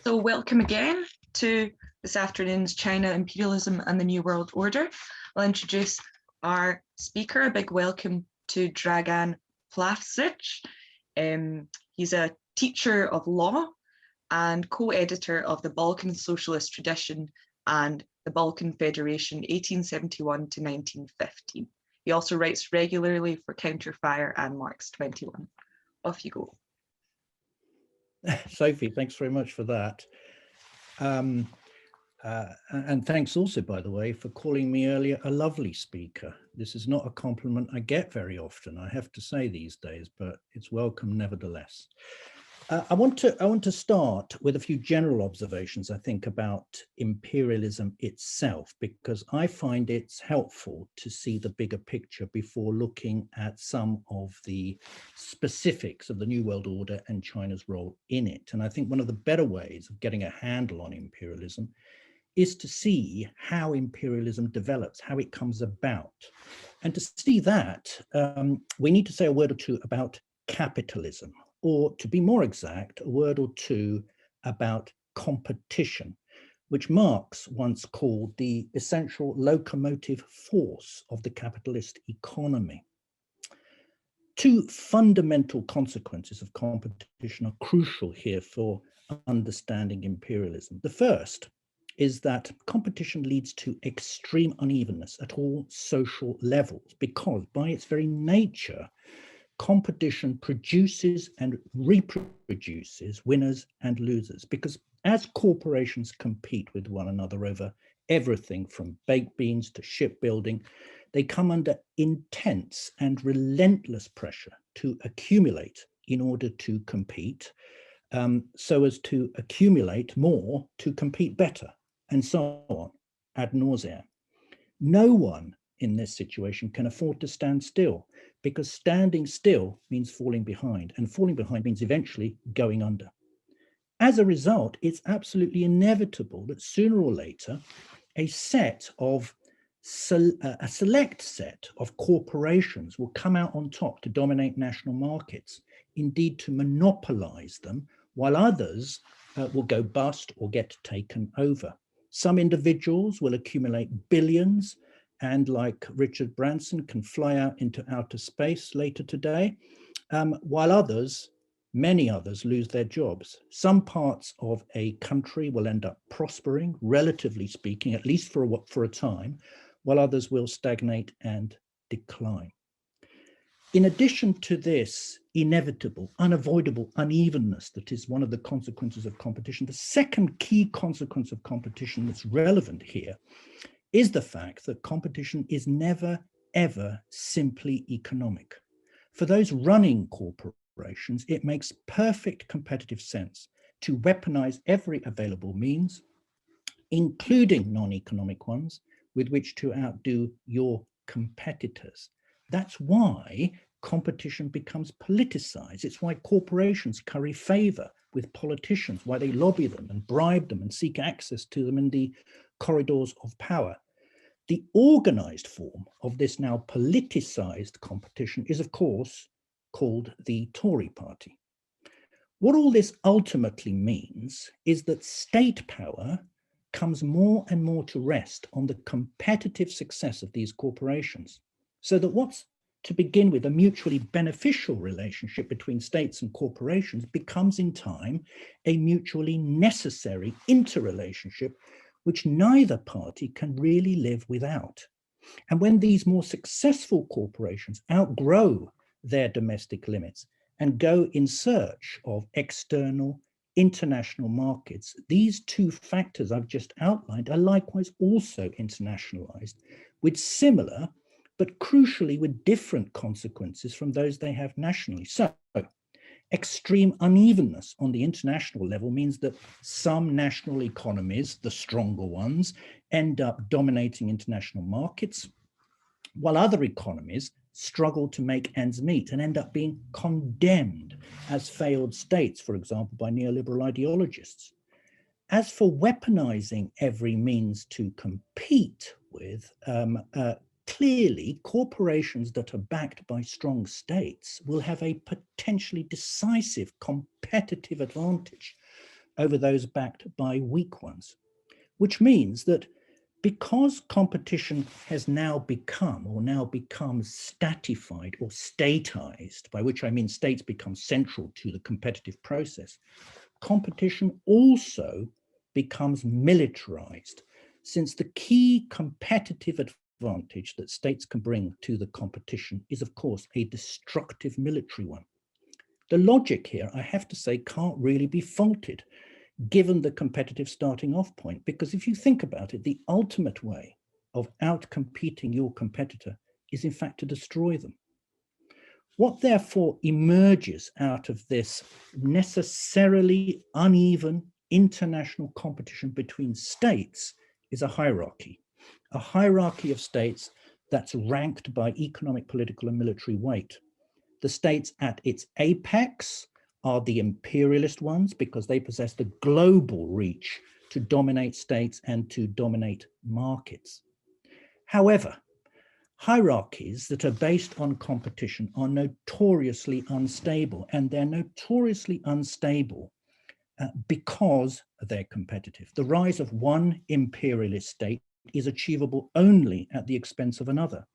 So welcome again to this afternoon's China, Imperialism and the New World Order. I'll introduce our speaker. A big welcome to Dragan Plavsic. He's a teacher of law and co-editor of the Balkan Socialist Tradition and the Balkan Federation 1871 to 1915. He also writes regularly for Counterfire and Marx 21. Off you go. Sophie, thanks very much for that. And thanks also, by the way, for calling me earlier a lovely speaker. This is not a compliment I get very often, I have to say these days, but it's welcome nevertheless. I want to start with a few general observations, I think, about imperialism itself, because I find it's helpful to see the bigger picture before looking at some of the specifics of the New World Order and China's role in it. And I think one of the better ways of getting a handle on imperialism is to see how imperialism develops, how it comes about. And to see that, we need to say a word or two about capitalism, or to be more exact, a word or two about competition, which Marx once called the essential locomotive force of the capitalist economy. Two fundamental consequences of competition are crucial here for understanding imperialism. The first is that competition leads to extreme unevenness at all social levels, because by its very nature, competition produces and reproduces winners and losers, because as corporations compete with one another over everything from baked beans to shipbuilding, they come under intense and relentless pressure to accumulate in order to compete, so as to accumulate more to compete better, and so on, ad nauseam. No one in this situation can afford to stand still, because standing still means falling behind, and falling behind means eventually going under. As a result, it's absolutely inevitable that sooner or later, a select set of corporations will come out on top to dominate national markets, indeed to monopolize them, while others will go bust or get taken over. Some individuals will accumulate billions, and like Richard Branson, can fly out into outer space later today, while others, many others, lose their jobs. Some parts of a country will end up prospering, relatively speaking, at least for a time, while others will stagnate and decline. In addition to this inevitable, unavoidable unevenness that is one of the consequences of competition, the second key consequence of competition that's relevant here is the fact that competition is never, ever simply economic. For those running corporations, it makes perfect competitive sense to weaponize every available means, including non-economic ones, with which to outdo your competitors. That's why competition becomes politicized. It's why corporations curry favor with politicians, why they lobby them and bribe them and seek access to them in the corridors of power. The organized form of this now politicized competition is, of course, called the Tory party. What all this ultimately means is that state power comes more and more to rest on the competitive success of these corporations, so that what's to begin with a mutually beneficial relationship between states and corporations becomes in time a mutually necessary interrelationship which neither party can really live without. And when these more successful corporations outgrow their domestic limits and go in search of external international markets, these two factors I've just outlined are likewise also internationalized, with similar but crucially with different consequences from those they have nationally. So extreme unevenness on the international level means that some national economies, the stronger ones, end up dominating international markets, while other economies struggle to make ends meet and end up being condemned as failed states, for example, by neoliberal ideologists. As for weaponizing every means to compete with, clearly, corporations that are backed by strong states will have a potentially decisive competitive advantage over those backed by weak ones, which means that because competition has now becomes stratified or statized, by which I mean states become central to the competitive process, competition also becomes militarized, since the key competitive advantage that states can bring to the competition is, of course, a destructive military one. The logic here, I have to say, can't really be faulted, given the competitive starting off point, because if you think about it, the ultimate way of outcompeting your competitor is in fact to destroy them. What therefore emerges out of this necessarily uneven international competition between states is a hierarchy of states that's ranked by economic, political, and military weight. The states at its apex are the imperialist ones because they possess the global reach to dominate states and to dominate markets. However, hierarchies that are based on competition are notoriously unstable, and they're notoriously unstable because they're competitive. The rise of one imperialist state is achievable only at the expense of another.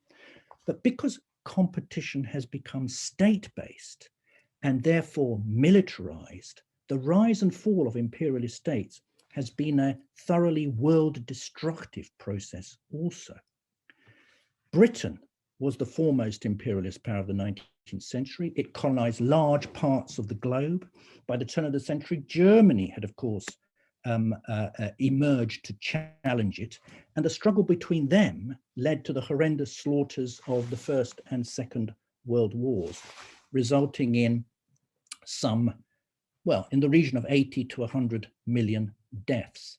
But because competition has become state-based and therefore militarized, the rise and fall of imperialist states has been a thoroughly world-destructive process also. Britain was the foremost imperialist power of the 19th century. It colonized large parts of the globe. By the turn of the century, Germany had, of course, emerged to challenge it. And the struggle between them led to the horrendous slaughters of the First and Second World Wars, resulting in some, well, in the region of 80 to 100 million deaths.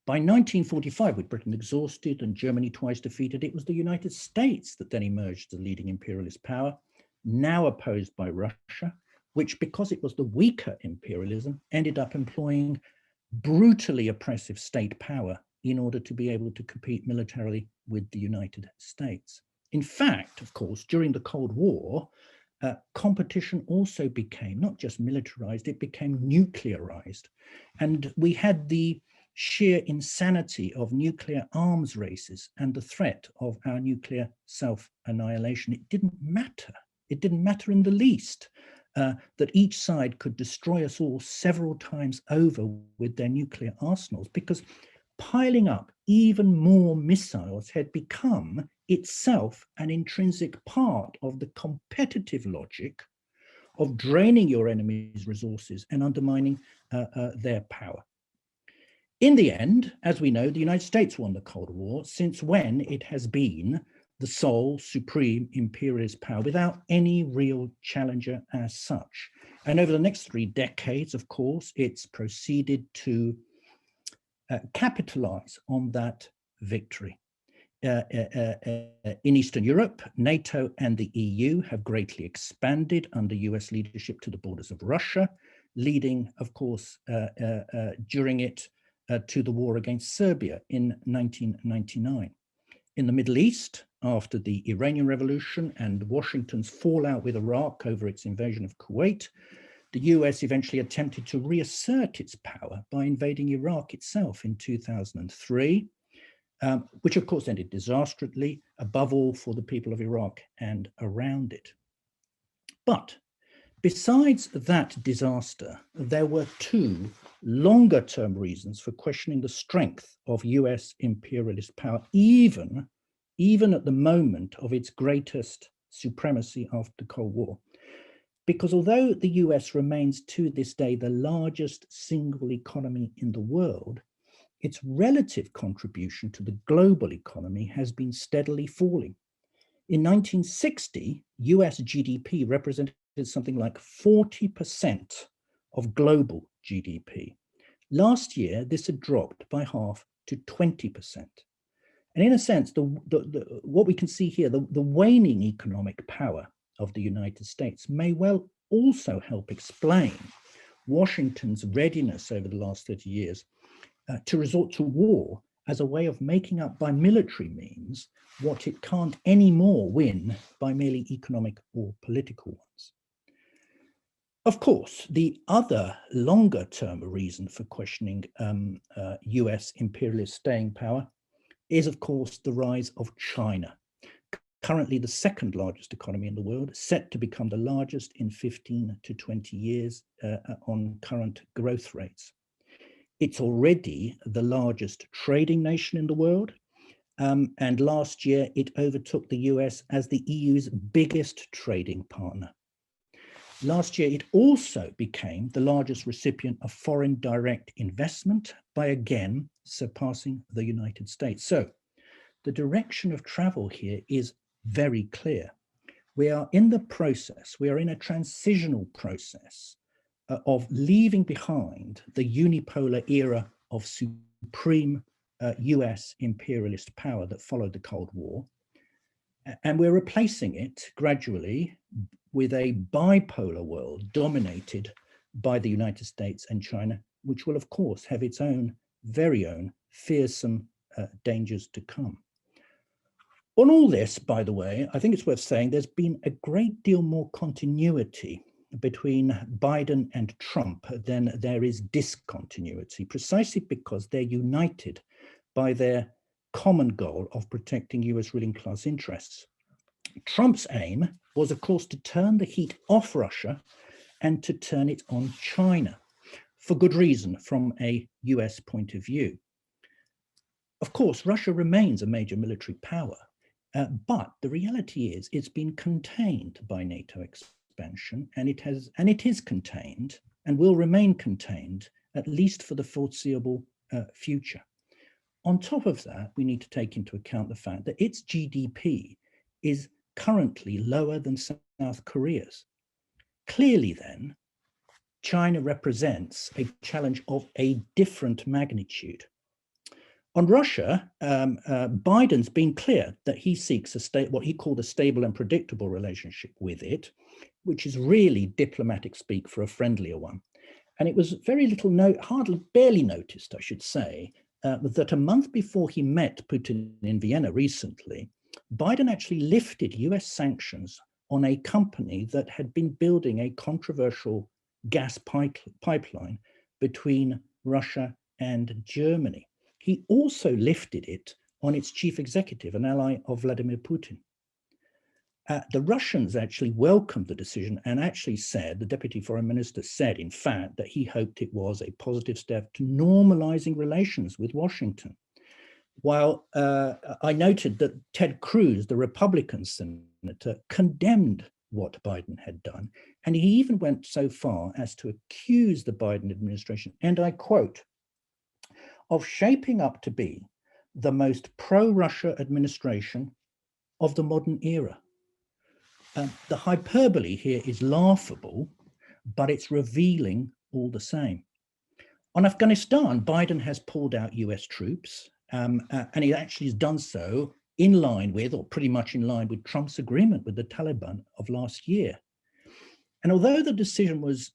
By 1945, with Britain exhausted and Germany twice defeated, it was the United States that then emerged as the leading imperialist power, now opposed by Russia, which, because it was the weaker imperialism, ended up employing brutally oppressive state power in order to be able to compete militarily with the United States. In fact, of course, during the Cold War, competition also became not just militarized, it became nuclearized. And we had the sheer insanity of nuclear arms races and the threat of our nuclear self-annihilation. It didn't matter. It didn't matter in the least that each side could destroy us all several times over with their nuclear arsenals, because piling up even more missiles had become itself an intrinsic part of the competitive logic of draining your enemy's resources and undermining their power. In the end, as we know, the United States won the Cold War, since when it has been the sole supreme imperialist power without any real challenger as such. And over the next 3 decades, of course, it's proceeded to capitalize on that victory. In Eastern Europe, NATO and the EU have greatly expanded under US leadership to the borders of Russia, leading, of course, during it to the war against Serbia in 1999. In the Middle East, after the Iranian Revolution and Washington's fallout with Iraq over its invasion of Kuwait, the US eventually attempted to reassert its power by invading Iraq itself in 2003, which of course ended disastrously, above all for the people of Iraq and around it. But besides that disaster, there were 2 longer-term reasons for questioning the strength of US imperialist power, even at the moment of its greatest supremacy after the Cold War. Because although the US remains to this day the largest single economy in the world, its relative contribution to the global economy has been steadily falling. In 1960, US GDP represented something like 40% of global GDP. Last year, this had dropped by half to 20%. And in a sense, what we can see here, the waning economic power of the United States may well also help explain Washington's readiness over the last 30 years to resort to war as a way of making up by military means what it can't anymore win by merely economic or political ones. Of course, the other longer term reason for questioning US imperialist staying power is, of course, the rise of China. Currently the second largest economy in the world, set to become the largest in 15 to 20 years on current growth rates. It's already the largest trading nation in the world. And last year it overtook the US as the EU's biggest trading partner. Last year, it also became the largest recipient of foreign direct investment by again surpassing the United States. So the direction of travel here is very clear. We are in the process, we are in a transitional process of leaving behind the unipolar era of supreme US imperialist power that followed the Cold War. And we're replacing it gradually with a bipolar world dominated by the United States and China, which will, of course, have its own, very own, fearsome dangers to come. On all this, by the way, I think it's worth saying there's been a great deal more continuity between Biden and Trump than there is discontinuity, precisely because they're united by their common goal of protecting US ruling class interests. Trump's aim was, of course, to turn the heat off Russia and to turn it on China, for good reason from a US point of view. Of course, Russia remains a major military power, but the reality is it's been contained by NATO expansion, and it is contained and will remain contained, at least for the foreseeable future. On top of that, we need to take into account the fact that its GDP is currently lower than South Korea's. Clearly then, China represents a challenge of a different magnitude. On Russia, Biden's been clear that he seeks what he called a stable and predictable relationship with it, which is really diplomatic speak for a friendlier one. And it was very little, barely noticed, I should say, that a month before he met Putin in Vienna recently, Biden actually lifted US sanctions on a company that had been building a controversial gas pipeline between Russia and Germany. He also lifted it on its chief executive, an ally of Vladimir Putin. The Russians actually welcomed the decision and actually said, the deputy foreign minister said, in fact, that he hoped it was a positive step to normalizing relations with Washington. While I noted that Ted Cruz, the Republican senator, condemned what Biden had done, and he even went so far as to accuse the Biden administration, and I quote, of shaping up to be the most pro-Russia administration of the modern era. The hyperbole here is laughable, but it's revealing all the same. On Afghanistan, Biden has pulled out US troops, and he actually has done so in line with, or pretty much in line with, Trump's agreement with the Taliban of last year. And although the decision was,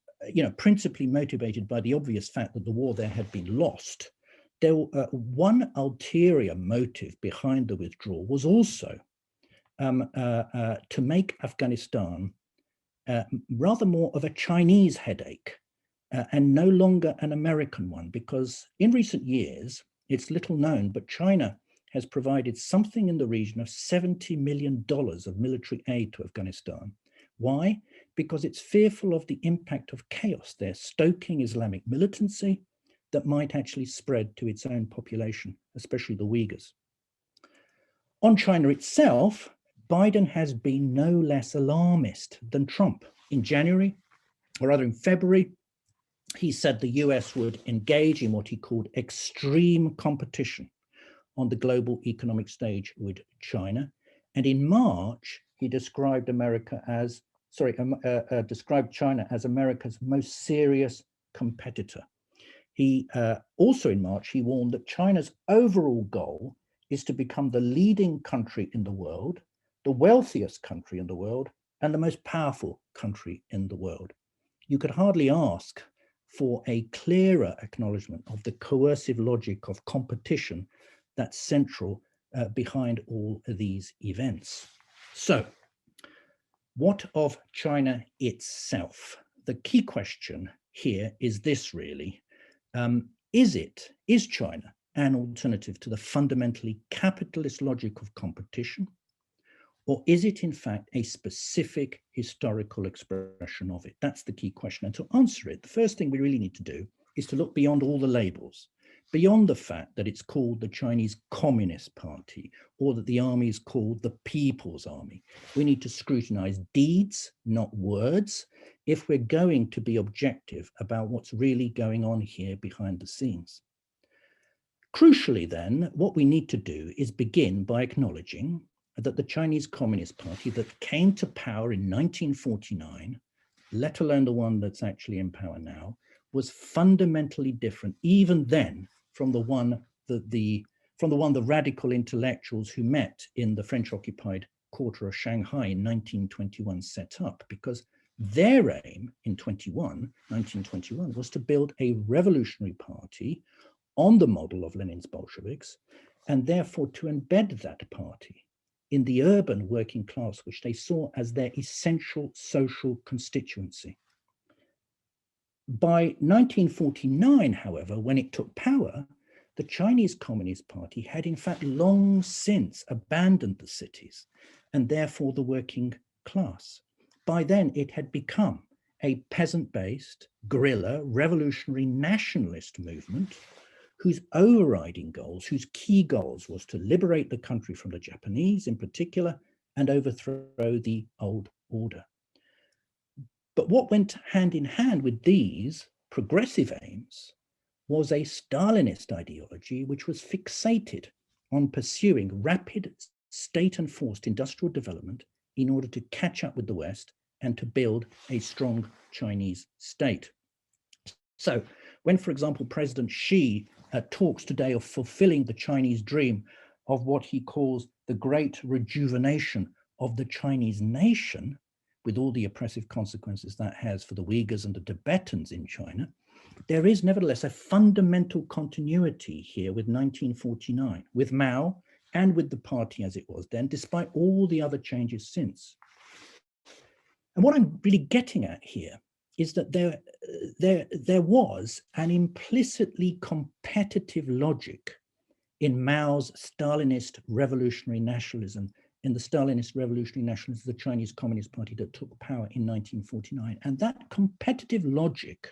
principally motivated by the obvious fact that the war there had been lost, there one ulterior motive behind the withdrawal was also to make Afghanistan rather more of a Chinese headache and no longer an American one, because in recent years, it's little known, but China has provided something in the region of $70 million of military aid to Afghanistan. Why? Because it's fearful of the impact of chaos there, stoking Islamic militancy that might actually spread to its own population, especially the Uyghurs. On China itself, Biden has been no less alarmist than Trump. In January, or rather in February, he said the US would engage in what he called extreme competition on the global economic stage with China. And in March, he described described China as America's most serious competitor. He also in March, he warned that China's overall goal is to become the leading country in the world, the wealthiest country in the world, and the most powerful country in the world. You could hardly ask for a clearer acknowledgement of the coercive logic of competition that's central behind all of these events. So, what of China itself? the key question here is this really. Is China an alternative to the fundamentally capitalist logic of competition? Or is it in fact a specific historical expression of it? That's the key question. And to answer it, the first thing we really need to do is to look beyond all the labels, beyond the fact that it's called the Chinese Communist Party, or that the army is called the People's Army. We need to scrutinize deeds, not words, if we're going to be objective about what's really going on here behind the scenes. Crucially then, what we need to do is begin by acknowledging that the Chinese Communist Party that came to power in 1949, let alone the one that's actually in power now, was fundamentally different even then from the one the radical intellectuals who met in the French-occupied quarter of Shanghai in 1921 set up, because their aim in 1921 was to build a revolutionary party on the model of Lenin's Bolsheviks, and therefore to embed that party in the urban working class, which they saw as their essential social constituency. By 1949, however, when it took power, the Chinese Communist Party had in fact long since abandoned the cities and therefore the working class. By then, it had become a peasant-based, guerrilla, revolutionary nationalist movement whose overriding goals, whose key goals was to liberate the country from the Japanese in particular and overthrow the old order. But what went hand in hand with these progressive aims was a Stalinist ideology which was fixated on pursuing rapid state-enforced industrial development in order to catch up with the West and to build a strong Chinese state. So when, for example, President Xi talks today of fulfilling the Chinese dream of what he calls the great rejuvenation of the Chinese nation, with all the oppressive consequences that has for the Uyghurs and the Tibetans in China, there is nevertheless a fundamental continuity here with 1949, with Mao and with the party as it was then, despite all the other changes since. And what I'm really getting at here is that there was an implicitly competitive logic in Mao's Stalinist revolutionary nationalism, in the Stalinist revolutionary nationalism of the Chinese Communist Party that took power in 1949. And that competitive logic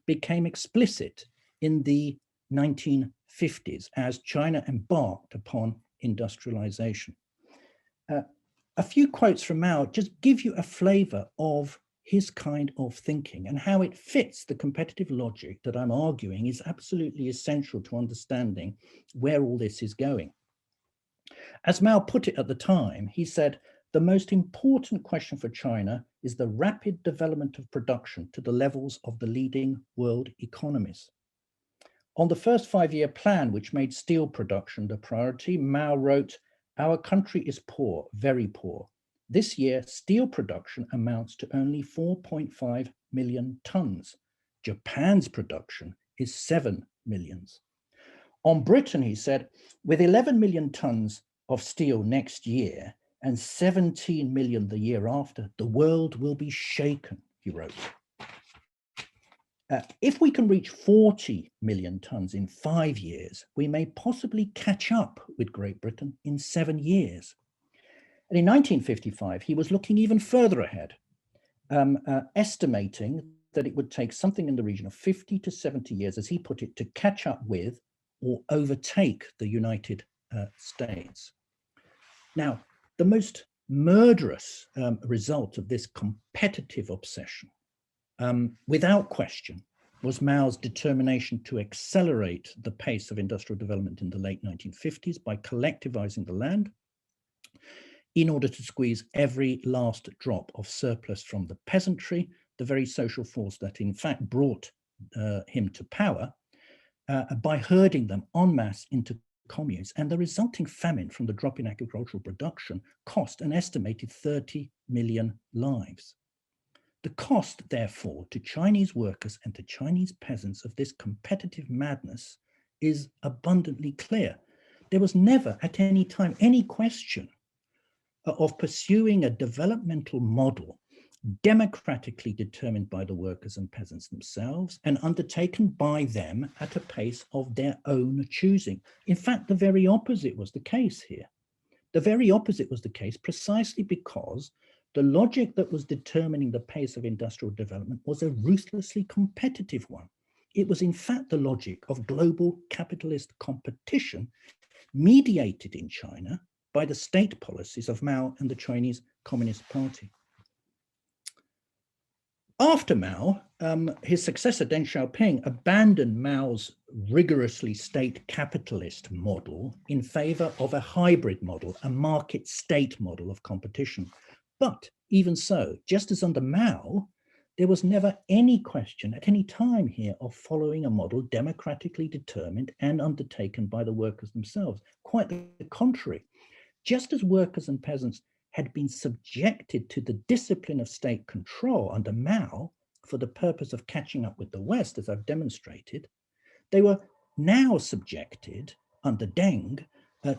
became explicit in the 1950s as China embarked upon industrialization. A few quotes from Mao just give you a flavor of his kind of thinking and how it fits the competitive logic that I'm arguing is absolutely essential to understanding where all this is going. As Mao put it at the time, he said, "The most important question for China is the rapid development of production to the levels of the leading world economies." On the first 5-year plan, which made steel production the priority, Mao wrote, "Our country is poor, very poor. This year, steel production amounts to only 4.5 million tons. Japan's production is 7 million. On Britain, he said, with 11 million tons of steel next year and 17 million the year after, the world will be shaken," he wrote. If we can reach 40 million tons in 5 years, we may possibly catch up with Great Britain in 7 years. And in 1955, he was looking even further ahead, estimating that it would take something in the region of 50 to 70 years, as he put it, to catch up with or overtake the United States. Now, the most murderous result of this competitive obsession, without question, was Mao's determination to accelerate the pace of industrial development in the late 1950s by collectivizing the land in order to squeeze every last drop of surplus from the peasantry, the very social force that in fact brought him to power, by herding them en masse into communes. And the resulting famine from the drop in agricultural production cost an estimated 30 million lives. The cost, therefore, to Chinese workers and to Chinese peasants of this competitive madness is abundantly clear. There was never at any time any question of pursuing a developmental model democratically determined by the workers and peasants themselves and undertaken by them at a pace of their own choosing. In fact, the very opposite was the case here. The very opposite was the case precisely because the logic that was determining the pace of industrial development was a ruthlessly competitive one. It was in fact the logic of global capitalist competition mediated in China by the state policies of Mao and the Chinese Communist Party. After Mao, his successor Deng Xiaoping abandoned Mao's rigorously state capitalist model in favor of a hybrid model, a market state model of competition. But even so, just as under Mao, there was never any question at any time here of following a model democratically determined and undertaken by the workers themselves. Quite the contrary. Just as workers and peasants had been subjected to the discipline of state control under Mao for the purpose of catching up with the West, as I've demonstrated, they were now subjected under Deng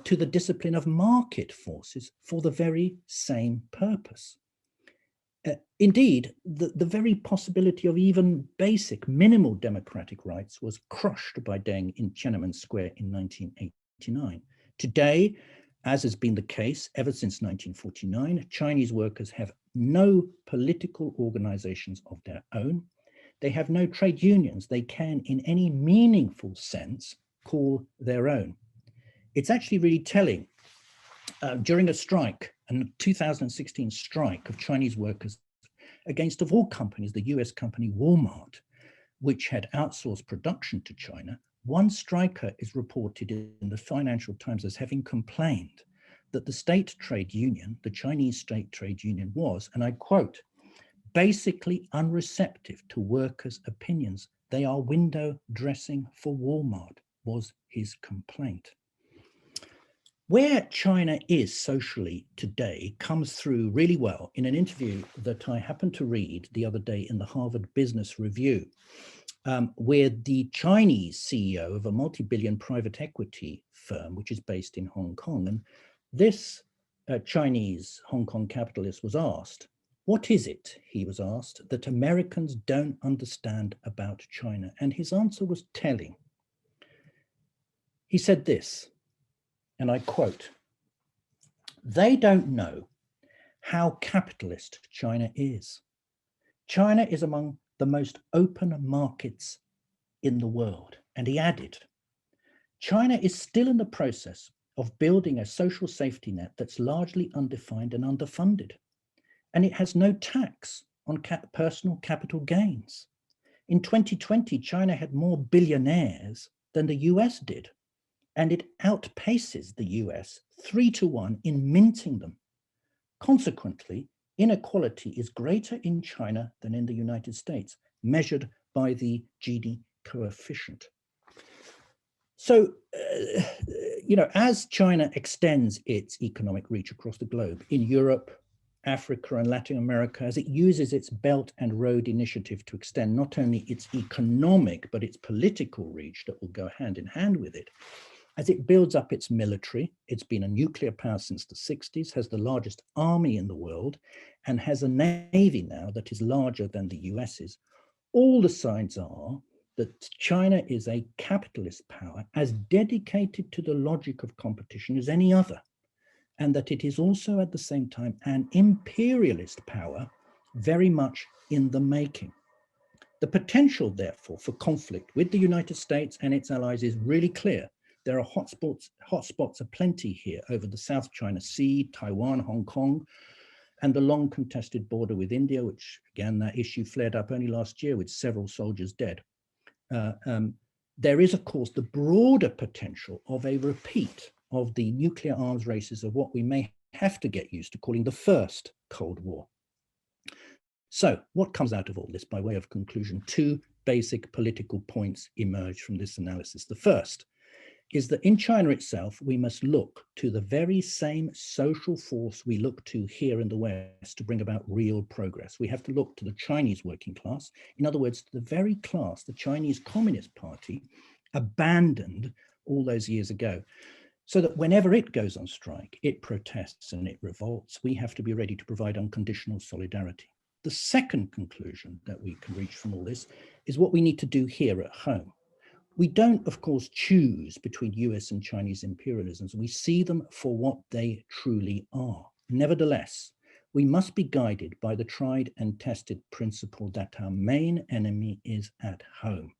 to the discipline of market forces for the very same purpose. Indeed, the very possibility of even basic minimal democratic rights was crushed by Deng in Tiananmen Square in 1989. Today, as has been the case ever since 1949, Chinese workers have no political organizations of their own. They have no trade unions they can, in any meaningful sense, call their own. It's actually really telling. During a strike, a 2016 strike of Chinese workers against, of all companies, the US company Walmart, which had outsourced production to China, one striker is reported in the Financial Times as having complained that the state trade union, the Chinese state trade union, was, and I quote, basically unreceptive to workers' opinions. They are window dressing for Walmart, was his complaint. Where China is socially today comes through really well in an interview that I happened to read the other day in the Harvard Business Review, where the Chinese CEO of a multi-billion private equity firm, which is based in Hong Kong, and this Chinese Hong Kong capitalist was asked, what is it, he was asked, that Americans don't understand about China? And his answer was telling. He said this, and I quote, they don't know how capitalist China is. China is among the most open markets in the world. And he added, China is still in the process of building a social safety net that's largely undefined and underfunded. And it has no tax on personal capital gains. In 2020, China had more billionaires than the US did, and it outpaces the US 3-to-1 in minting them. Consequently, inequality is greater in China than in the United States, measured by the Gini coefficient. So, as China extends its economic reach across the globe, in Europe, Africa, and Latin America, as it uses its Belt and Road Initiative to extend not only its economic, but its political reach that will go hand in hand with it, as it builds up its military, it's been a nuclear power since the 60s, has the largest army in the world, and has a navy now that is larger than the US's. All the signs are that China is a capitalist power as dedicated to the logic of competition as any other, and that it is also at the same time an imperialist power very much in the making. The potential, therefore, for conflict with the United States and its allies is really clear. There are hotspots aplenty here over the South China Sea, Taiwan, Hong Kong, and the long contested border with India, which again, that issue flared up only last year with several soldiers dead. There is, of course, the broader potential of a repeat of the nuclear arms races of what we may have to get used to calling the first Cold War. So what comes out of all this by way of conclusion? Two basic political points emerge from this analysis. The first is that in China itself, we must look to the very same social force we look to here in the West to bring about real progress. We have to look to the Chinese working class, in other words, to the very class the Chinese Communist Party abandoned all those years ago, so that whenever it goes on strike, it protests and it revolts. We have to be ready to provide unconditional solidarity. The second conclusion that we can reach from all this is what we need to do here at home. We don't, of course, choose between US and Chinese imperialisms. We see them for what they truly are. Nevertheless, we must be guided by the tried and tested principle that our main enemy is at home.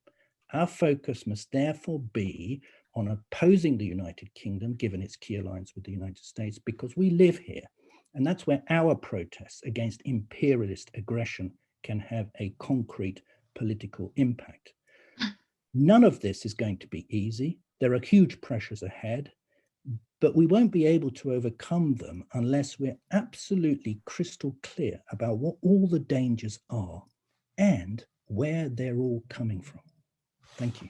Our focus must therefore be on opposing the United Kingdom, given its key alliance with the United States, because we live here. And that's where our protests against imperialist aggression can have a concrete political impact. None of this is going to be easy. There are huge pressures ahead, but we won't be able to overcome them unless we're absolutely crystal clear about what all the dangers are and where they're all coming from. Thank you.